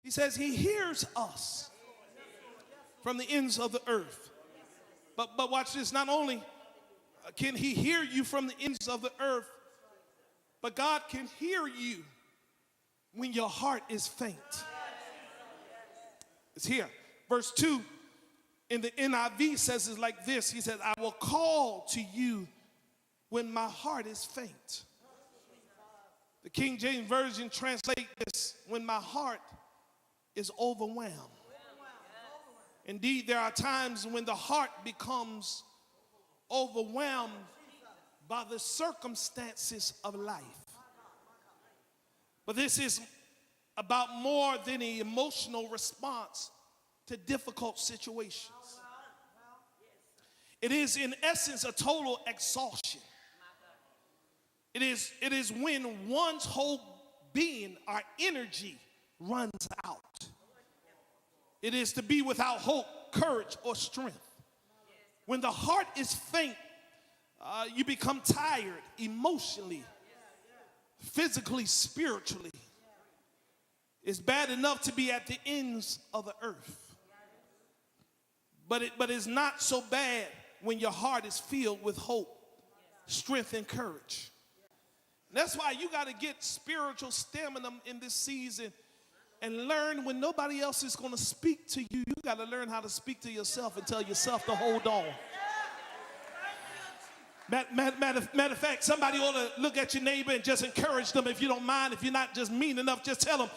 He says he hears us from the ends of the earth. But watch this, not only can he hear you from the ends of the earth, but God can hear you when your heart is faint. It's here. Verse 2 in the NIV says it like this. He said, I will call to you when my heart is faint. The King James Version translates this, when my heart is overwhelmed. Indeed, there are times when the heart becomes overwhelmed by the circumstances of life. But this is about more than an emotional response to difficult situations. It is, in essence, a total exhaustion. It is when one's whole being, our energy, runs out. It is to be without hope, courage, or strength. When the heart is faint, you become tired emotionally, physically, spiritually. It's bad enough to be at the ends of the earth. But it's not so bad when your heart is filled with hope, strength, and courage. And that's why you got to get spiritual stamina in this season and learn when nobody else is going to speak to you. You got to learn how to speak to yourself and tell yourself to hold on. Matter of fact, somebody ought to look at your neighbor and just encourage them if you don't mind. If you're not just mean enough, just tell them,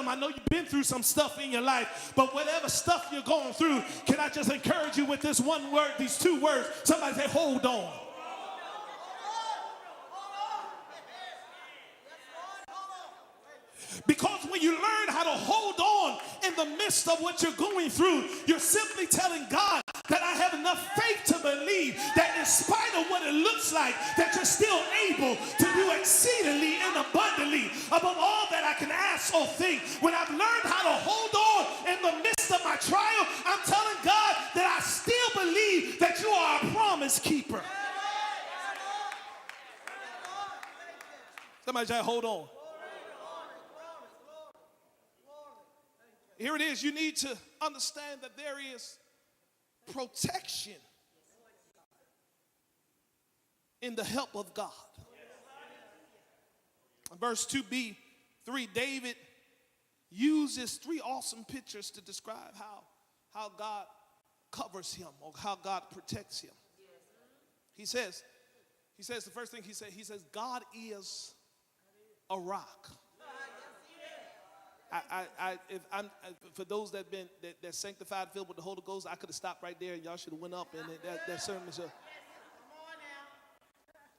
I know you've been through some stuff in your life, but whatever stuff you're going through, can I just encourage you with this one word, these two words? Somebody say, hold on. Because when you learn how to hold on in the midst of what you're going through, you're simply telling God that I have enough faith to believe that in spite of what it looks like, that you're still able to do exceedingly and abundantly above all that I can ask or think. When I've learned how to hold on in the midst of my trial, I'm telling God that I still believe that you are a promise keeper. Somebody say, hold on. Here it is. You need to understand that there is protection in the help of God. Verse 2b-3, David uses three awesome pictures to describe how God covers him or how God protects him. He says the first thing he says, God is a rock. For those that sanctified, filled with the Holy Ghost, I could have stopped right there and y'all should have went up and that sermon is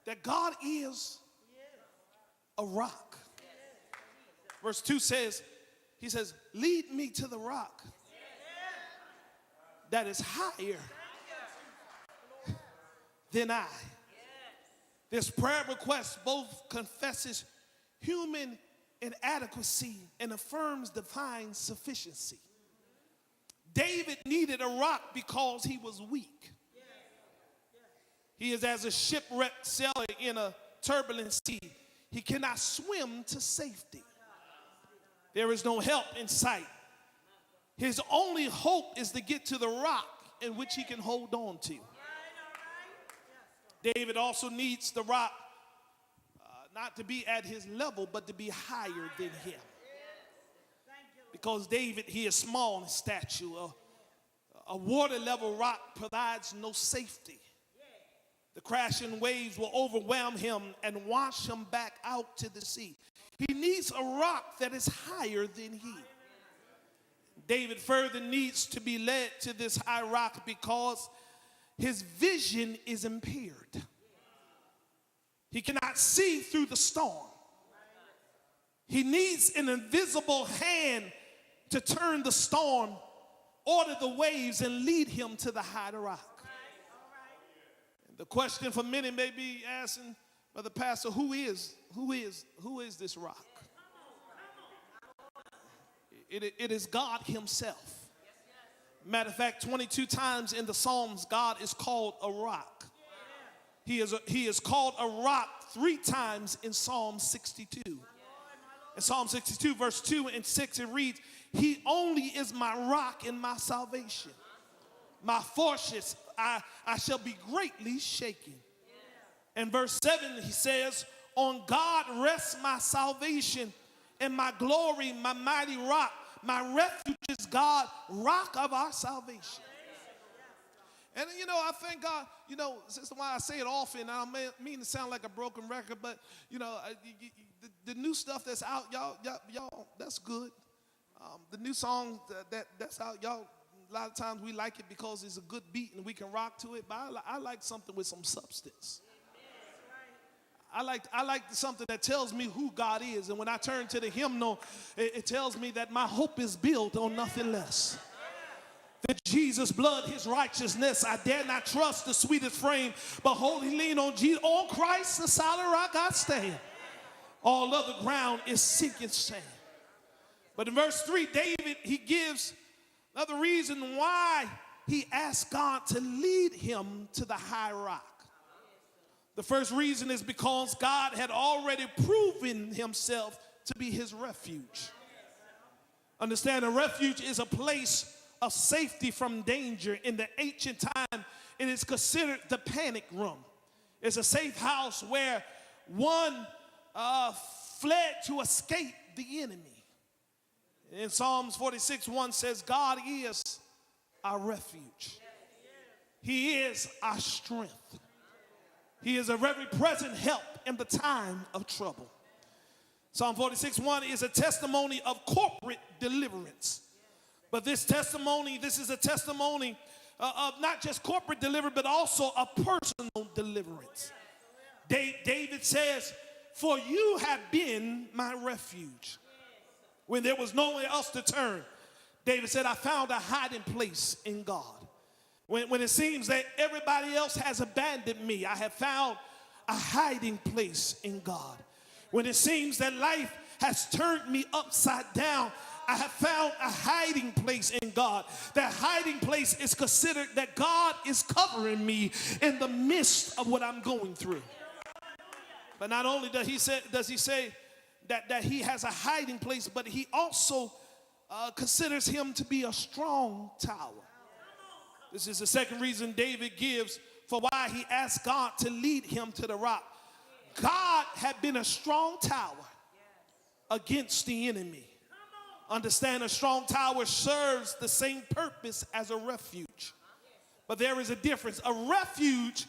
that God is a rock. Verse 2 says, he says, lead me to the rock that is higher than I. This prayer request both confesses human inadequacy and affirms divine sufficiency. David needed a rock because he was weak. He is as a shipwrecked sailor in a turbulent sea. He cannot swim to safety. There is no help in sight. His only hope is to get to the rock in which he can hold on to. David also needs the rock not to be at his level, but to be higher than him. Because David, he is small in stature. A water level rock provides no safety. The crashing waves will overwhelm him and wash him back out to the sea. He needs a rock that is higher than he. David further needs to be led to this high rock because his vision is impaired. He cannot see through the storm. He needs an invisible hand to turn the storm, order the waves, and lead him to the high rock. And the question for many may be asking, Brother Pastor, who is this rock? It is God himself. Matter of fact, 22 times in the Psalms, God is called a rock. He is called a rock 3 times in Psalm 62. In Psalm 62, verse 2 and 6, it reads, He only is my rock and my salvation. My fortress, I shall be greatly shaken. In verse 7, he says, on God rests my salvation and my glory, my mighty rock. My refuge is God, rock of our salvation. And, I thank God, this is why I say it often, and I mean to sound like a broken record, but, the new stuff that's out, y'all, that's good. The new song that's out, y'all, a lot of times we like it because it's a good beat and we can rock to it, but I like something with some substance. I like something that tells me who God is. And when I turn to the hymnal, it tells me that my hope is built on nothing less. That Jesus' blood, his righteousness, I dare not trust the sweetest frame, but wholly lean on Jesus. On Christ, the solid rock I stand. All other ground is sinking sand. But in verse 3, David, he gives another reason why he asked God to lead him to the high rock. The first reason is because God had already proven himself to be his refuge. Understand, a refuge is a place of safety from danger. In the ancient time, it is considered the panic room. It's a safe house where one fled to escape the enemy. In Psalms 46:1 says, God is our refuge. He is our strength. He is a very present help in the time of trouble. Psalm 46:1 is a testimony of corporate deliverance. But this is a testimony of not just corporate deliverance, but also a personal deliverance. David says, for you have been my refuge. When there was nowhere else to turn, David said, I found a hiding place in God. When it seems that everybody else has abandoned me, I have found a hiding place in God. When it seems that life has turned me upside down, I have found a hiding place in God. That hiding place is considered that God is covering me in the midst of what I'm going through. But not only does he say that he has a hiding place, but he also considers him to be a strong tower. This is the second reason David gives for why he asked God to lead him to the rock. God had been a strong tower against the enemy. Understand, a strong tower serves the same purpose as a refuge. But there is a difference. A refuge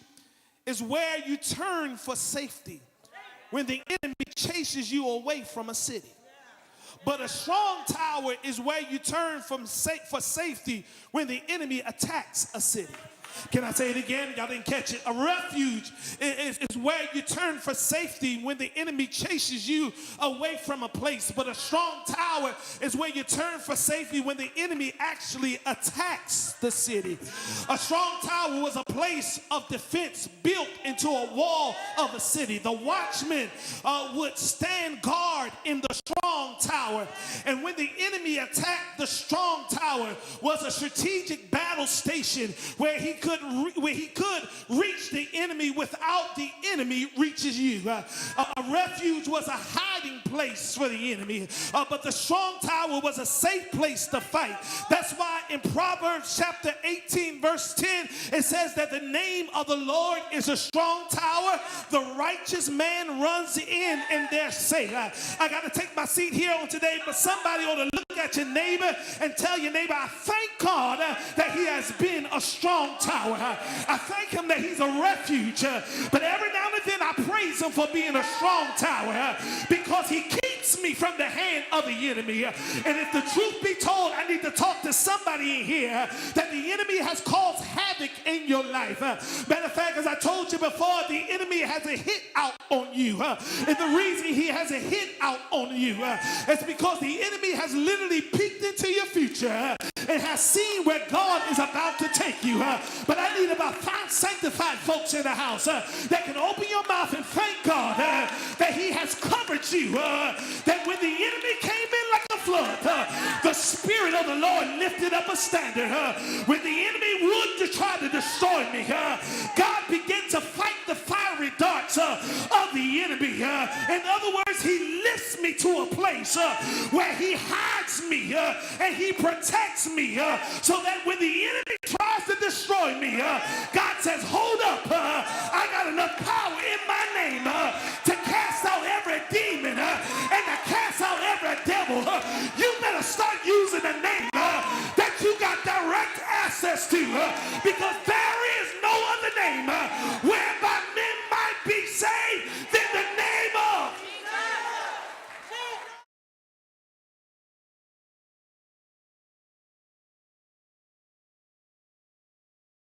is where you turn for safety when the enemy chases you away from a city. But a strong tower is where you turn for safety when the enemy attacks a city. Can I say it again? Y'all didn't catch it. A refuge is where you turn for safety when the enemy chases you away from a place. But a strong tower is where you turn for safety when the enemy actually attacks the city. A strong tower was a place of defense built into a wall of a city. The watchman would stand guard in the strong tower. And when the enemy attacked, the strong tower was a strategic battle station where he could reach the enemy without the enemy reaches you. A refuge was a hiding place for the enemy, but the strong tower was a safe place to fight. That's why in Proverbs chapter 18 verse 10 it says that the name of the Lord is a strong tower. The righteous man runs in and they're safe. I got to take my seat here on today, but somebody ought to look at your neighbor and tell your neighbor, I thank God that he has been a strong tower. I thank him that he's a refuge. But every now and then I praise him for being a strong tower because he keeps me from the hand of the enemy. And if the truth be told, I need to talk to somebody in here that the enemy has caused havoc in your life. Matter of fact, as I told you before, the enemy has a hit out on you. And the reason he has a hit out on you is because the enemy has literally peeked into your future and has seen where God is about to take you. But I need about 5 sanctified folks in the house that can open your mouth and thank God that he has covered you. That when the enemy came in like a flood, the Spirit of the Lord lifted up a standard. When the enemy would to try to destroy me, God began to fight the fiery darts of the enemy. In other words, sometimes he lifts me to a place where he hides me and he protects me so that when the enemy tries to destroy me, God says, hold up, I got enough power in my name to cast out every demon and to cast out every devil. You better start using the